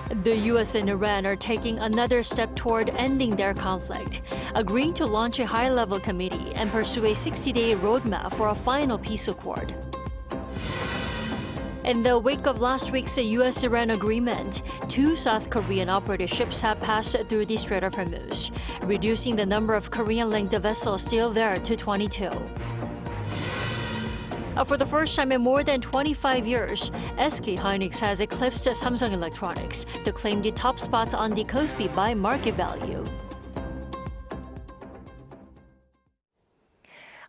The U.S. and Iran are taking another step toward ending their conflict, agreeing to launch a high-level committee and pursue a 60-day roadmap for a final peace accord. In the wake of last week's U.S. Iran agreement, 2 South Korean operated ships have passed through the Strait of Hormuz, reducing the number of Korean-linked vessels still there to 22. For the first time in more than 25 years, SK hynix has eclipsed Samsung Electronics to claim the top spot on the Kospi by market value.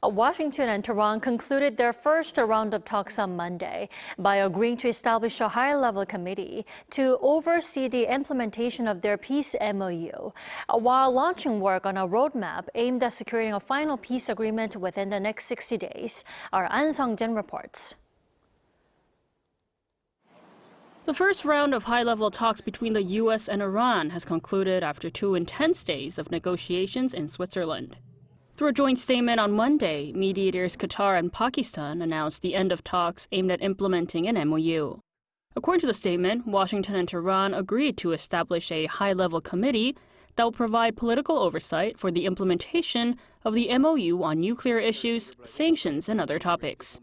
Washington and Tehran concluded their first round of talks on Monday by agreeing to establish a high-level committee to oversee the implementation of their peace MOU, while launching work on a roadmap aimed at securing a final peace agreement within the next 60 days. Our An Sung-jin reports. The first round of high-level talks between the U.S. and Iran has concluded after 2 intense days of negotiations in Switzerland. Through a joint statement on Monday, mediators Qatar and Pakistan announced the end of talks aimed at implementing an MOU. According to the statement, Washington and Tehran agreed to establish a high-level committee that will provide political oversight for the implementation of the MOU on nuclear issues, sanctions, and other topics.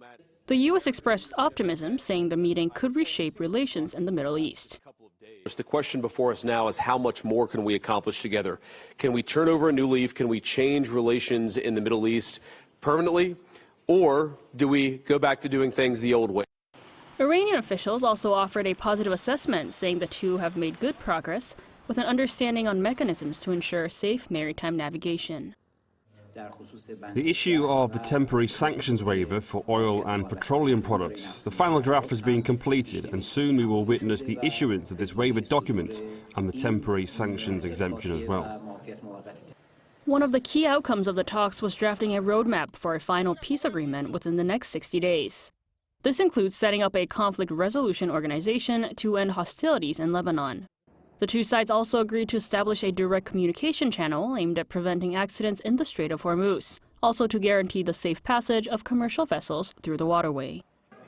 The U.S. expressed optimism, saying the meeting could reshape relations in the Middle East. The question before us now is how much more can we accomplish together? Can we turn over a new leaf? Can we change relations in the Middle East permanently? Or do we go back to doing things the old way? Iranian officials also offered a positive assessment, saying the two have made good progress with an understanding on mechanisms to ensure safe maritime navigation. The issue of the temporary sanctions waiver for oil and petroleum products. The final draft has been completed, and soon we will witness the issuance of this waiver document and the temporary sanctions exemption as well. One of the key outcomes of the talks was drafting a roadmap for a final peace agreement within the next 60 days. This includes setting up a conflict resolution organization to end hostilities in Lebanon. The two sides also agreed to establish a direct communication channel aimed at preventing accidents in the Strait of Hormuz, also to guarantee the safe passage of commercial vessels through the waterway.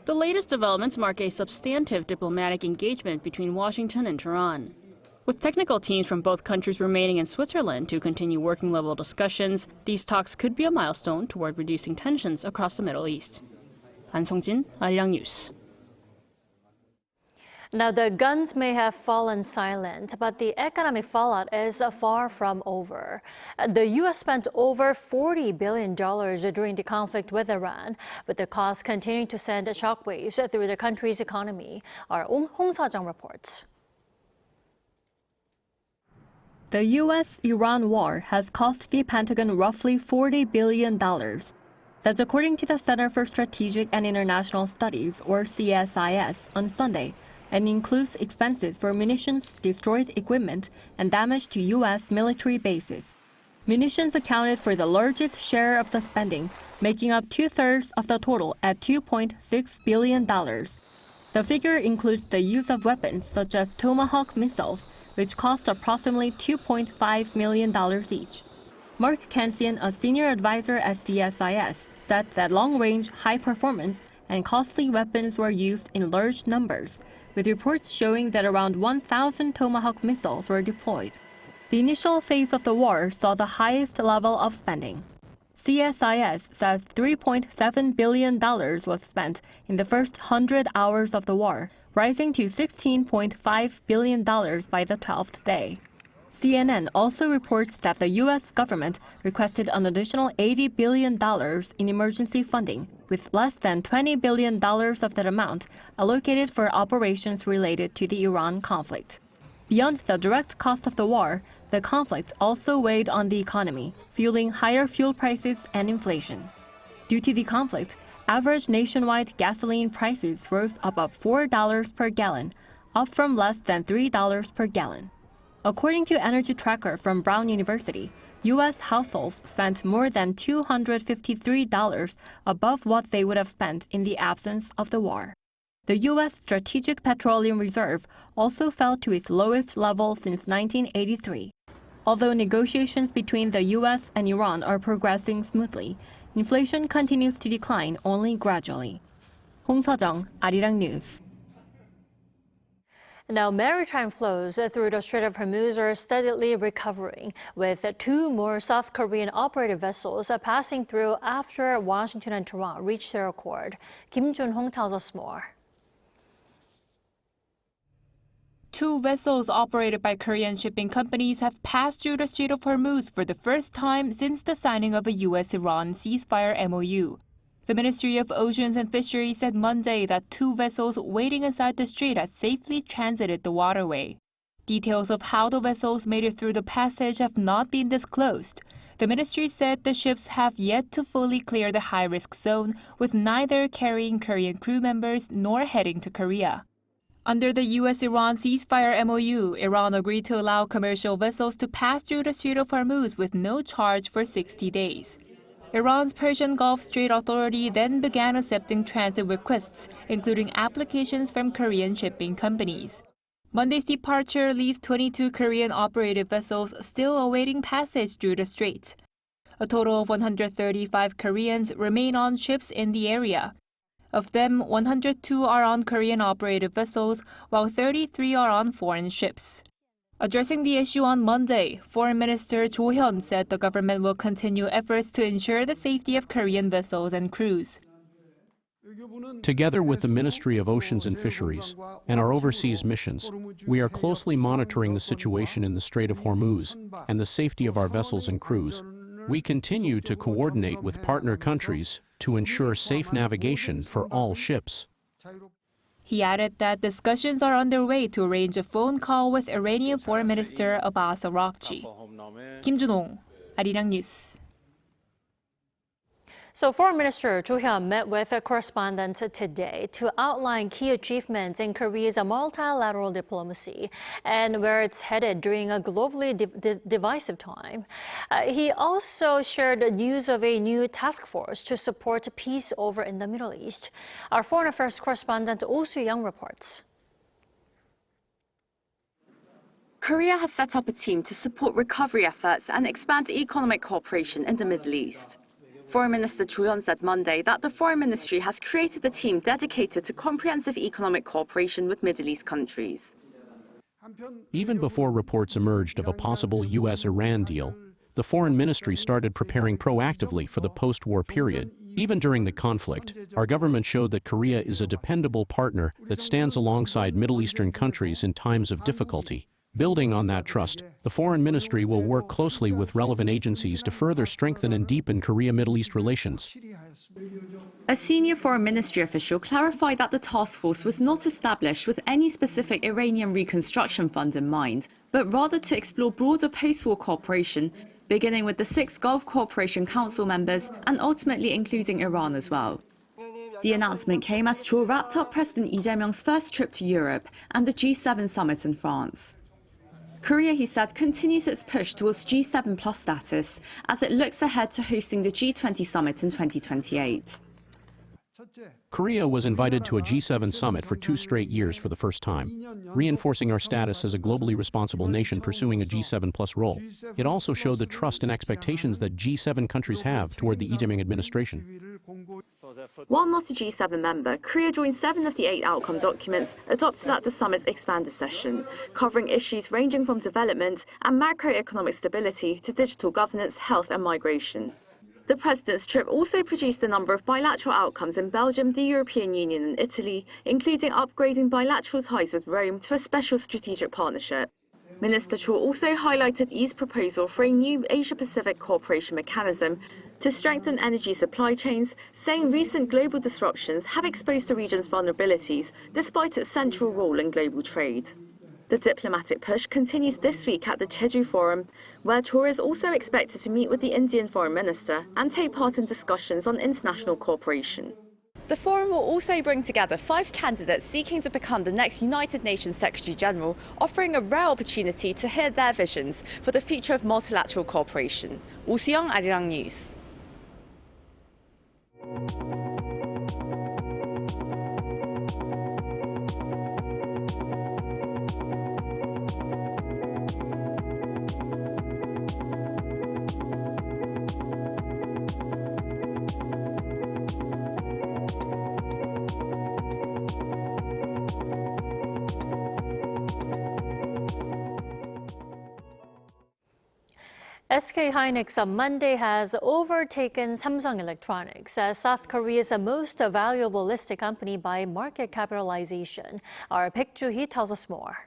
The latest developments mark a substantive diplomatic engagement between Washington and Tehran. With technical teams from both countries remaining in Switzerland to continue working-level discussions, these talks could be a milestone toward reducing tensions across the Middle East. An Sung-jin, Arirang News. Now, the guns may have fallen silent, but the economic fallout is far from over. The U.S. spent over $40 billion during the conflict with Iran, with the costs continuing to send shockwaves through the country's economy. Our Hong Sa-jung reports. The U.S.-Iran war has cost the Pentagon roughly $40 billion. That's according to the Center for Strategic and International Studies, or CSIS, on Sunday, and includes expenses for munitions, destroyed equipment, and damage to U.S. military bases. Munitions accounted for the largest share of the spending, making up 2/3 of the total at $2.6 billion. The figure includes the use of weapons such as Tomahawk missiles, which cost approximately $2.5 million each. Mark Kansian, a senior advisor at CSIS, said that long-range, high-performance, and costly weapons were used in large numbers, with reports showing that around 1,000 Tomahawk missiles were deployed. The initial phase of the war saw the highest level of spending. CSIS says $3.7 billion was spent in the first 100 hours of the war, rising to $16.5 billion by the 12th day. CNN also reports that the U.S. government requested an additional $80 billion in emergency funding, with less than $20 billion of that amount allocated for operations related to the Iran conflict. Beyond the direct cost of the war, the conflict also weighed on the economy, fueling higher fuel prices and inflation. Due to the conflict, average nationwide gasoline prices rose above $4 per gallon, up from less than $3 per gallon. According to Energy Tracker from Brown University, U.S. households spent more than $253 above what they would have spent in the absence of the war. The U.S. Strategic Petroleum Reserve also fell to its lowest level since 1983. Although negotiations between the U.S. and Iran are progressing smoothly, inflation continues to decline only gradually. Hong Sa-jung, Arirang News. Now, maritime flows through the Strait of Hormuz are steadily recovering, with 2 more South Korean operated vessels passing through after Washington and Tehran reached their accord. Kim Jun-hong tells us more. 2 vessels operated by Korean shipping companies have passed through the Strait of Hormuz for the first time since the signing of a U.S. Iran ceasefire MOU. The Ministry of Oceans and Fisheries said Monday that 2 vessels waiting inside the strait had safely transited the waterway. Details of how the vessels made it through the passage have not been disclosed. The ministry said the ships have yet to fully clear the high-risk zone, with neither carrying Korean crew members nor heading to Korea. Under the U.S. Iran ceasefire MOU, Iran agreed to allow commercial vessels to pass through the Strait of Hormuz with no charge for 60 days. Iran's Persian Gulf Strait Authority then began accepting transit requests, including applications from Korean shipping companies. Monday's departure leaves 22 Korean-operated vessels still awaiting passage through the strait. A total of 135 Koreans remain on ships in the area. Of them, 102 are on Korean-operated vessels, while 33 are on foreign ships. Addressing the issue on Monday, Foreign Minister Jo Hyun said the government will continue efforts to ensure the safety of Korean vessels and crews. Together with the Ministry of Oceans and Fisheries and our overseas missions, we are closely monitoring the situation in the Strait of Hormuz and the safety of our vessels and crews. We continue to coordinate with partner countries to ensure safe navigation for all ships. He added that discussions are underway to arrange a phone call with Iranian Foreign Minister Abbas Araghchi. Kim Jun-hong, Arirang News. So Foreign Minister Jo Hyun met with correspondents today to outline key achievements in Korea's multilateral diplomacy and where it's headed during a globally divisive time. He also shared news of a new task force to support peace over in the Middle East. Our Foreign Affairs correspondent Oh Soo-young reports. Korea has set up a team to support recovery efforts and expand economic cooperation in the Middle East. Foreign Minister Jo Hyun said Monday that the Foreign Ministry has created a team dedicated to comprehensive economic cooperation with Middle East countries. Even before reports emerged of a possible U.S. Iran deal, the Foreign Ministry started preparing proactively for the post-war period. Even during the conflict, our government showed that Korea is a dependable partner that stands alongside Middle Eastern countries in times of difficulty. Building on that trust, the Foreign Ministry will work closely with relevant agencies to further strengthen and deepen Korea-Middle East relations. A senior Foreign Ministry official clarified that the task force was not established with any specific Iranian reconstruction fund in mind, but rather to explore broader post-war cooperation, beginning with the 6 Gulf Cooperation Council members and ultimately including Iran as well. The announcement came as Cho wrapped up President Lee Jae-myung's first trip to Europe and the G7 summit in France. Korea, he said, continues its push towards G7+ status as it looks ahead to hosting the G20 summit in 2028. Korea was invited to a G7 summit for 2 straight years for the first time, reinforcing our status as a globally responsible nation pursuing a G7+ role. It also showed the trust and expectations that G7 countries have toward the Lee Jae-myung administration. While not a G7 member, Korea joined 7 of the 8 outcome documents adopted at the summit's expanded session, covering issues ranging from development and macroeconomic stability to digital governance, health and migration. The president's trip also produced a number of bilateral outcomes in Belgium, the European Union and Italy, including upgrading bilateral ties with Rome to a special strategic partnership. Minister Cho also highlighted Lee's proposal for a new Asia-Pacific cooperation mechanism to strengthen energy supply chains, saying recent global disruptions have exposed the region's vulnerabilities despite its central role in global trade. The diplomatic push continues this week at the Jeju Forum, where Cho is also expected to meet with the Indian Foreign Minister and take part in discussions on international cooperation. The forum will also bring together 5 candidates seeking to become the next United Nations Secretary General, offering a rare opportunity to hear their visions for the future of multilateral cooperation. Oh Soo-young, Arirang News. SK hynix on Monday has overtaken Samsung Electronics as South Korea's most valuable listed company by market capitalization. Our Baek Joo-hee tells us more.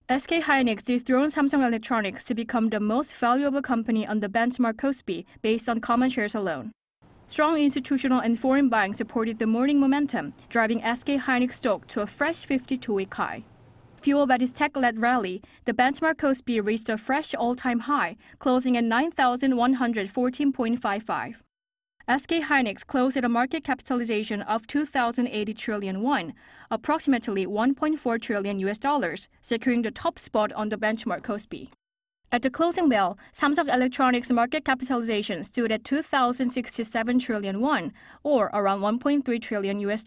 SK hynix dethroned Samsung Electronics to become the most valuable company on the benchmark KOSPI based on common shares alone. Strong institutional and foreign buying supported the morning momentum, driving SK hynix stock to a fresh 52-week high. Fueled by this tech-led rally, the benchmark KOSPI reached a fresh all-time high, closing at 9,114.55. SK hynix closed at a market capitalization of 2,080 trillion won, approximately $1.4 trillion, securing the top spot on the benchmark KOSPI. At the closing bell, Samsung Electronics' market capitalization stood at 2,067 trillion won, or around $1.3 trillion,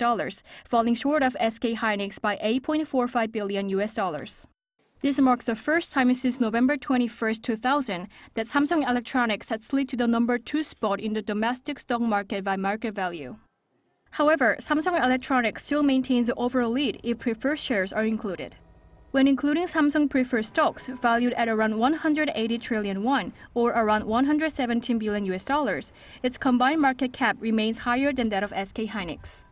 falling short of SK hynix by $8.45 billion. This marks the first time since November 21, 2000, that Samsung Electronics had slid to the number 2 spot in the domestic stock market by market value. However, Samsung Electronics still maintains the overall lead if preferred shares are included. When including Samsung preferred stocks valued at around 180 trillion won, or around $117 billion, its combined market cap remains higher than that of SK hynix.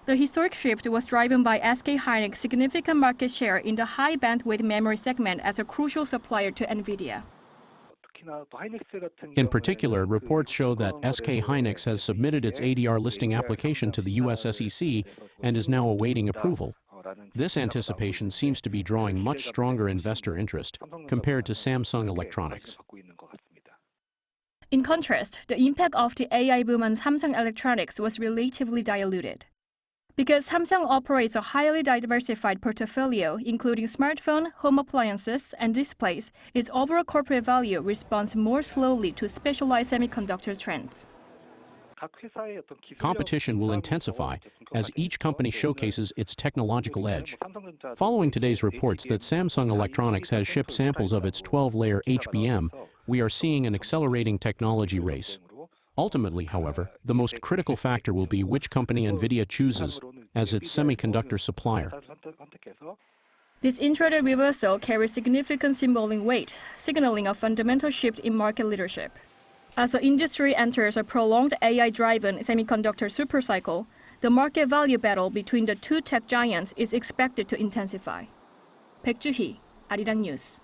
The historic shift was driven by SK hynix's significant market share in the high bandwidth memory segment as a crucial supplier to NVIDIA. In particular, reports show that SK hynix has submitted its ADR listing application to the U.S. SEC and is now awaiting approval. This anticipation seems to be drawing much stronger investor interest compared to Samsung Electronics. In contrast, the impact of the AI boom on Samsung Electronics was relatively diluted. Because Samsung operates a highly diversified portfolio, including smartphone, home appliances, and displays, its overall corporate value responds more slowly to specialized semiconductor trends. Competition will intensify as each company showcases its technological edge. Following today's reports that Samsung Electronics has shipped samples of its 12-layer HBM, we are seeing an accelerating technology race. Ultimately, however, the most critical factor will be which company NVIDIA chooses as its semiconductor supplier. This intraday reversal carries significant symbolic weight, signaling a fundamental shift in market leadership. As the industry enters a prolonged AI-driven semiconductor supercycle, the market value battle between the two tech giants is expected to intensify. Baek Joo-hee, Arirang News.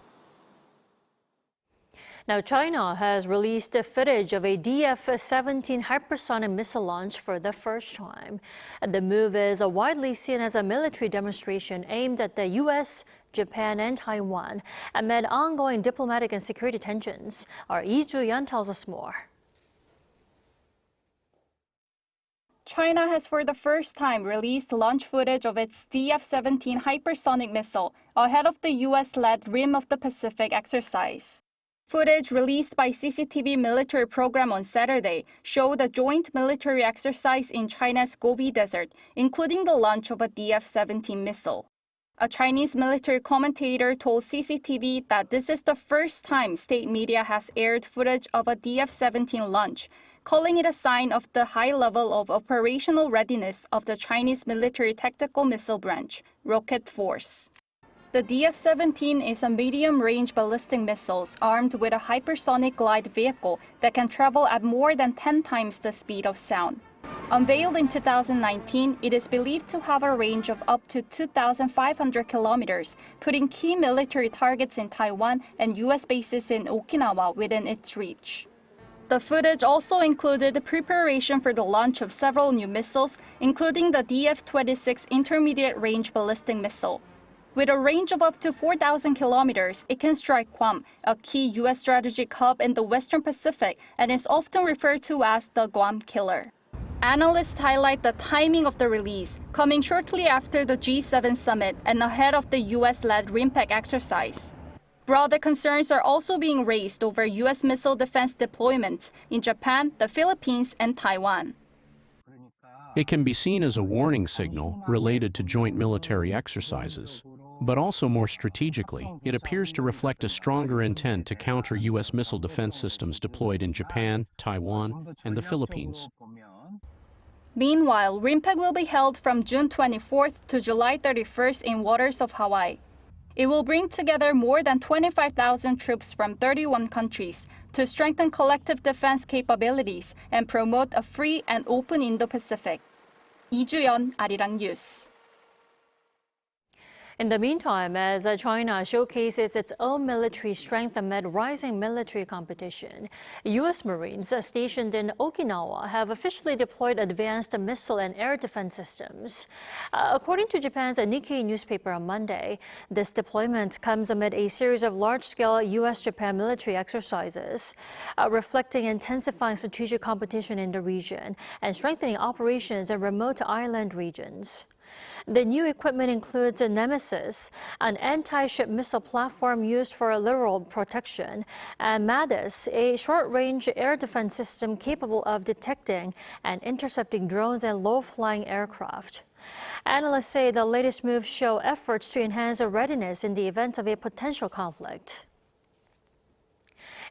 Now, China has released footage of a DF-17 hypersonic missile launch for the first time. The move is widely seen as a military demonstration aimed at the U.S., Japan, and Taiwan amid ongoing diplomatic and security tensions. Our Lee Ju-yeon tells us more. China has for the first time released launch footage of its DF-17 hypersonic missile ahead of the U.S.-led Rim of the Pacific exercise. Footage released by CCTV military program on Saturday showed a joint military exercise in China's Gobi Desert, including the launch of a DF-17 missile. A Chinese military commentator told CCTV that this is the first time state media has aired footage of a DF-17 launch, calling it a sign of the high level of operational readiness of the Chinese military tactical missile branch, Rocket Force. The DF-17 is a medium-range ballistic missile armed with a hypersonic glide vehicle that can travel at more than 10 times the speed of sound. Unveiled in 2019, it is believed to have a range of up to 2,500 kilometers, putting key military targets in Taiwan and U.S. bases in Okinawa within its reach. The footage also included the preparation for the launch of several new missiles, including the DF-26 intermediate-range ballistic missile. With a range of up to 4,000 kilometers, it can strike Guam, a key U.S. strategic hub in the Western Pacific, and is often referred to as the Guam Killer. Analysts highlight the timing of the release, coming shortly after the G7 summit and ahead of the U.S.-led RIMPAC exercise. Broader concerns are also being raised over U.S. missile defense deployments in Japan, the Philippines, and Taiwan. It can be seen as a warning signal related to joint military exercises. But also more strategically, it appears to reflect a stronger intent to counter U.S. missile defense systems deployed in Japan, Taiwan, and the Philippines. Meanwhile, RIMPAC will be held from June 24th to July 31st in waters of Hawaii. It will bring together more than 25,000 troops from 31 countries to strengthen collective defense capabilities and promote a free and open Indo-Pacific. Lee Ju-yeon, Arirang News. In the meantime, as China showcases its own military strength amid rising military competition, U.S. Marines stationed in Okinawa have officially deployed advanced missile and air defense systems. According to Japan's Nikkei newspaper on Monday, this deployment comes amid a series of large-scale U.S.-Japan military exercises, reflecting intensifying strategic competition in the region and strengthening operations in remote island regions. The new equipment includes a Nemesis, an anti-ship missile platform used for littoral protection, and MADIS, a short-range air defense system capable of detecting and intercepting drones and low-flying aircraft. Analysts say the latest moves show efforts to enhance readiness in the event of a potential conflict.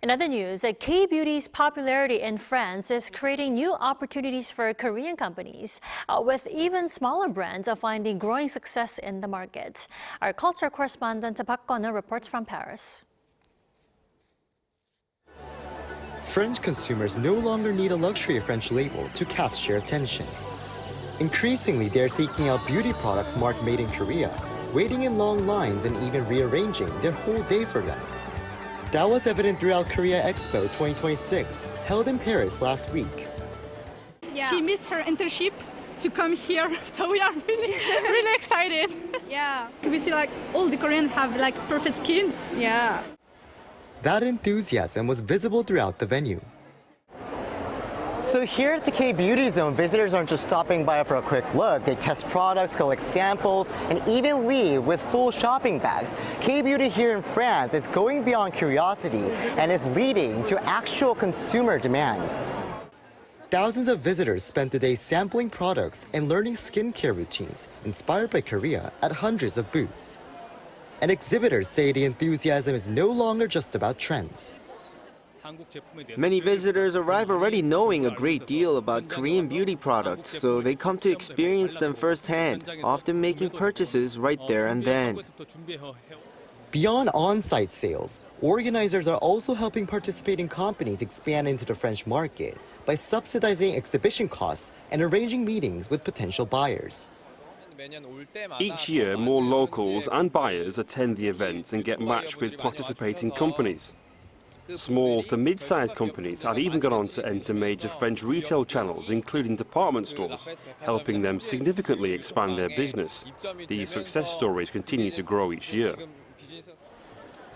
In other news, K-beauty's popularity in France is creating new opportunities for Korean companies, with even smaller brands finding growing success in the market. Our culture correspondent Park Kwon-woo reports from Paris. French consumers no longer need a luxury French label to catch their attention. Increasingly, they're seeking out beauty products marked Made in Korea, waiting in long lines and even rearranging their whole day for them. That was evident throughout Korea Expo 2026, held in Paris last week. Yeah. She missed her internship to come here, so we are really excited. Yeah. We see like all the Koreans have like perfect skin. Yeah. That enthusiasm was visible throughout the venue. So here at the K-Beauty Zone, visitors aren't just stopping by for a quick look. They test products, collect samples, and even leave with full shopping bags. K-Beauty here in France is going beyond curiosity and is leading to actual consumer demand. Thousands of visitors spent the day sampling products and learning skincare routines inspired by Korea at hundreds of booths. And exhibitors say the enthusiasm is no longer just about trends. Many visitors arrive already knowing a great deal about Korean beauty products, so they come to experience them firsthand, often making purchases right there and then. Beyond on-site sales, organizers are also helping participating companies expand into the French market by subsidizing exhibition costs and arranging meetings with potential buyers. Each year, more locals and buyers attend the events and get matched with participating companies. Small to mid-sized companies have even gone on to enter major French retail channels, including department stores, helping them significantly expand their business. These success stories continue to grow each year.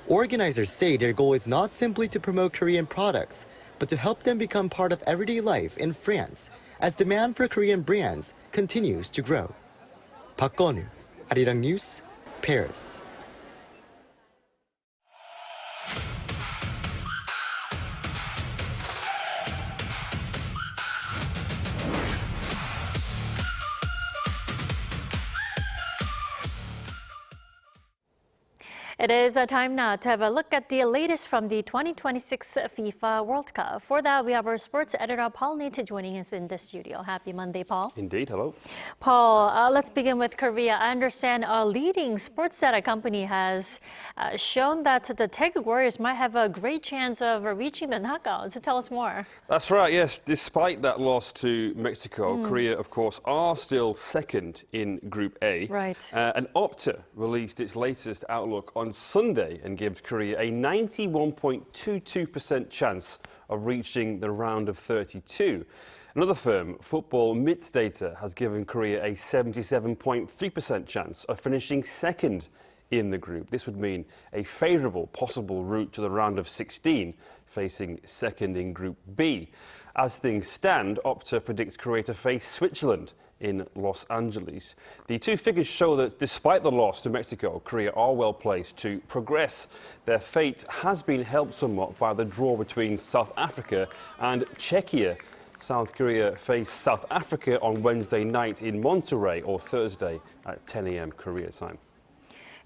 Organizers say their goal is not simply to promote Korean products, but to help them become part of everyday life in France as demand for Korean brands continues to grow. Park Kwon-woo, Arirang News, Paris. It is time now to have a look at the latest from the 2026 FIFA World Cup. For that, we have our sports editor, Paul Nate, joining us in the studio. Happy Monday, Paul. Indeed, hello. Paul, let's begin with Korea. I understand a leading sports data company has shown that the Taeguk Warriors might have a great chance of reaching the knockouts. So tell us more. That's right, yes. Despite that loss to Mexico, Korea, of course, are still second in Group A. Right. And Opta released its latest outlook on Sunday and gives Korea a 91.22% chance of reaching the round of 32. Another firm, Football Myths Data, has given Korea a 77.3% chance of finishing second in the group. This would mean a favourable possible route to the round of 16, facing second in Group B. As things stand, Opta predicts Korea to face Switzerland in Los Angeles. The two figures show that despite the loss to Mexico, Korea are well placed to progress. Their fate has been helped somewhat by the draw between South Africa and Czechia. South Korea face South Africa on Wednesday night in Monterrey, or Thursday at 10 a.m. Korea time.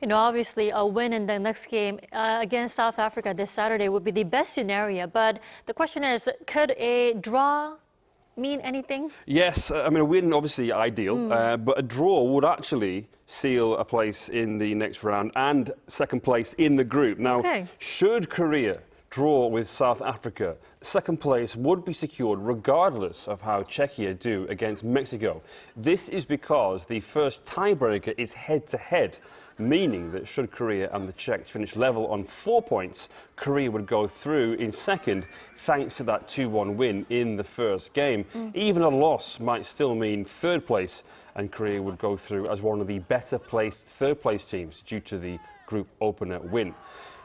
You know, obviously, a win in the next game against South Africa this Saturday would be the best scenario. But the question is, could a draw mean anything? Yes, I mean, a win obviously ideal, but a draw would actually seal a place in the next round and second place in the group. Now, should Korea draw with South Africa, second place would be secured regardless of how Czechia do against Mexico. This is because the first tiebreaker is head-to-head, meaning that should Korea and the Czechs finish level on 4 points, Korea would go through in second thanks to that 2-1 win in the first game. Even a loss might still mean third place, and Korea would go through as one of the better placed third place teams due to the group opener win.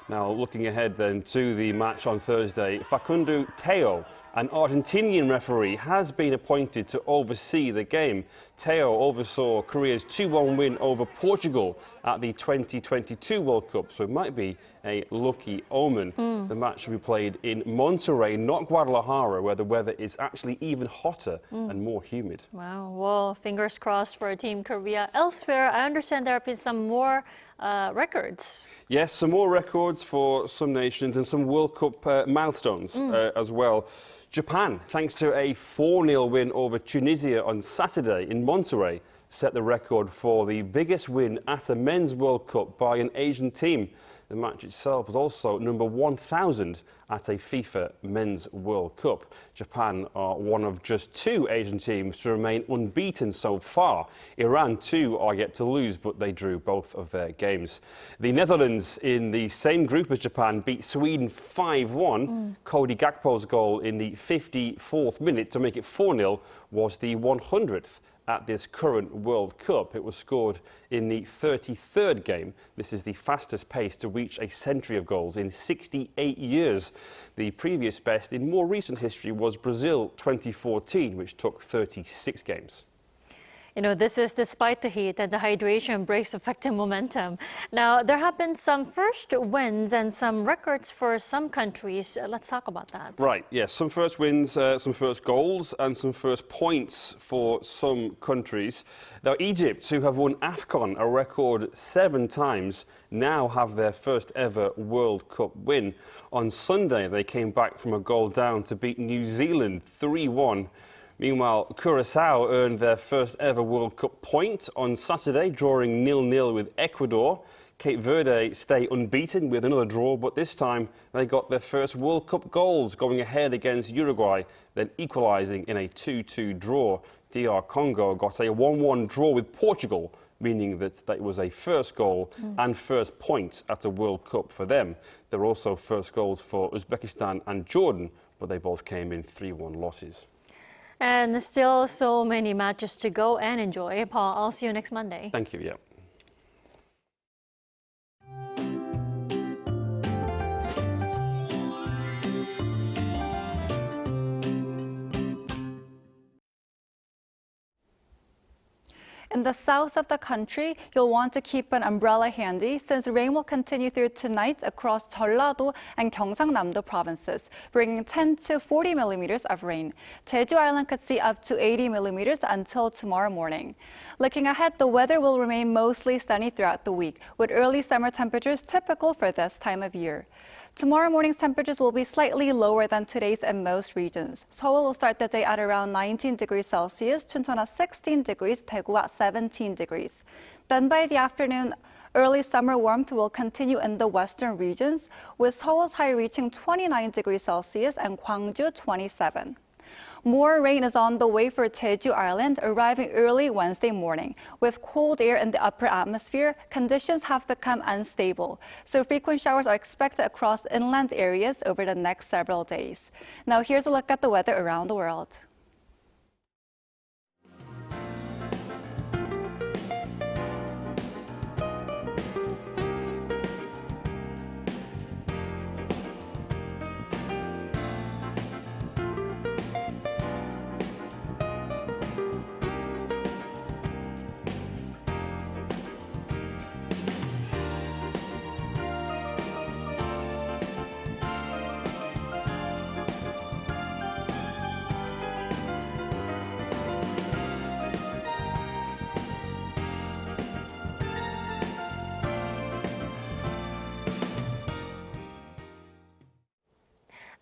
Now, looking ahead then to the match on Thursday, Facundo Teo, an Argentinian referee, has been appointed to oversee the game. Teo oversaw Korea's 2-1 win over Portugal at the 2022 World Cup, so it might be a lucky omen. The match will be played in Monterrey, not Guadalajara, where the weather is actually even hotter and more humid. Wow, well, fingers crossed for Team Korea. Elsewhere, I understand there have been some more records. Yes, some more records for some nations and some World Cup milestones as well. Japan, thanks to a 4-0 win over Tunisia on Saturday in Monterrey, set the record for the biggest win at a men's World Cup by an Asian team. The match itself was also number 1,000 at a FIFA Men's World Cup. Japan are one of just 2 Asian teams to remain unbeaten so far. Iran, too, are yet to lose, but they drew both of their games. The Netherlands, in the same group as Japan, beat Sweden 5-1. Cody Gakpo's goal in the 54th minute to make it 4-0 was the 100th at this current World Cup. It was scored in the 33rd game. This is the fastest pace to reach a century of goals in 68 years. The previous best in more recent history was Brazil 2014, which took 36 games. You know, this is despite the heat and the hydration breaks affecting momentum. Now, there have been some first wins and some records for some countries. Let's talk about that. Right, yes, some first wins, some first goals and some first points for some countries. Now, Egypt, who have won AFCON a record 7 times, now have their first ever World Cup win. On Sunday, they came back from a goal down to beat New Zealand 3-1. Meanwhile, Curaçao earned their first ever World Cup point on Saturday, drawing 0-0 with Ecuador. Cape Verde stay unbeaten with another draw, but this time they got their first World Cup goals, going ahead against Uruguay, then equalising in a 2-2 draw. DR Congo got a 1-1 draw with Portugal, meaning that that was a first goal and first point at a World Cup for them. There were also first goals for Uzbekistan and Jordan, but they both came in 3-1 losses. And still so many matches to go and enjoy. Paul, I'll see you next Monday. Thank you, yeah. In the south of the country, you'll want to keep an umbrella handy since rain will continue through tonight across Jeollado and Gyeongsangnam-do provinces, bringing 10 to 40 millimeters of rain. Jeju Island could see up to 80 millimeters until tomorrow morning. Looking ahead, the weather will remain mostly sunny throughout the week, with early summer temperatures typical for this time of year. Tomorrow morning's temperatures will be slightly lower than today's in most regions. Seoul will start the day at around 19 degrees Celsius, Chuncheon at 16 degrees, Daegu at 17 degrees. Then by the afternoon, early summer warmth will continue in the western regions, with Seoul's high reaching 29 degrees Celsius and Gwangju 27. More rain is on the way for Jeju Island, arriving early Wednesday morning. With cold air in the upper atmosphere, conditions have become unstable, so frequent showers are expected across inland areas over the next several days. Now here's a look at the weather around the world.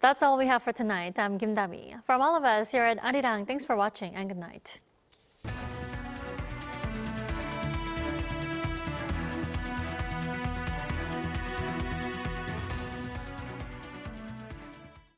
That's all we have for tonight. I'm Kim Dami. From all of us here at Arirang, thanks for watching and good night.